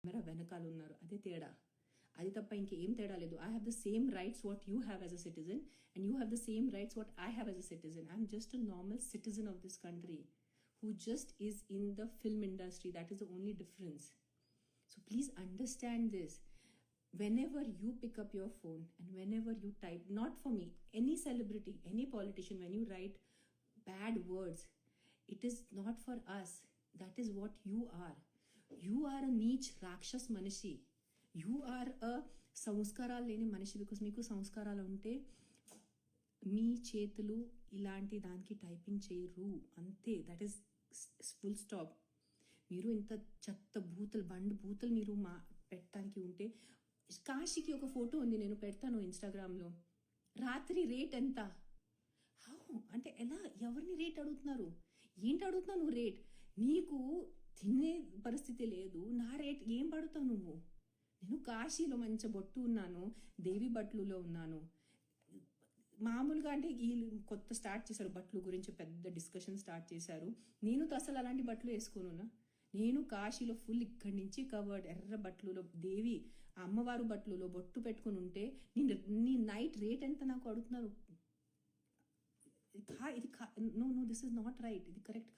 Camera వెనకాల ఉన్నారు, అదే తేడా. అది తప్ప ఇంకేం తేడా లేదు. I have the same rights what you have as a citizen and you have the same rights what I have as a citizen. I'm just a normal citizen of this country who just is in the film industry. That is the only difference. So please understand this. Whenever you pick up your phone and whenever you type, not for me, any celebrity, any politician, when you write bad words, it is not for us. That is what you are. You are a neech rakshas manishi. You are a సంస్కారాలు లేని మనిషి. Because మీకు సంస్కారాలు ఉంటే మీ చేతులు ఇలాంటి దానికి typing చేయరు, అంతే. That is full stop. మీరు ఇంత చెత్త బండి బూతులు మీరు పెట్టడానికి ఉంటే, కాశీకి ఒక ఫోటో ఉంది, నేను పెడతాను ఇన్స్టాగ్రామ్లో. రాత్రి రేట్ ఎంత? హౌ అంటే ఎలా? ఎవరిని రేట్ అడుగుతున్నారు? ఏంటి అడుగుతున్నావు నువ్వు రేట్? నీకు తినే పరిస్థితి లేదు, నా రేట్ ఏం పడుతావు నువ్వు? నేను కాశీలో మంచి బొట్టు ఉన్నాను, దేవి బట్లులో ఉన్నాను. మామూలుగా అంటే వీళ్ళు కొత్త స్టార్ట్ చేశారు బట్టలు గురించి, పెద్ద డిస్కషన్ స్టార్ట్ చేశారు. నేను అసలు అలాంటి బట్టలు వేసుకోనున్నా. నేను కాశీలో ఫుల్ ఇక్కడి నుంచి కవర్డ్ ఎర్ర బట్టలులో దేవి అమ్మవారు బట్టలులో బొట్టు పెట్టుకుని ఉంటే నీ నైట్ రేట్ ఎంత నాకు అడుగుతున్నారు? ఇది no this is not right. ఇది కరెక్ట్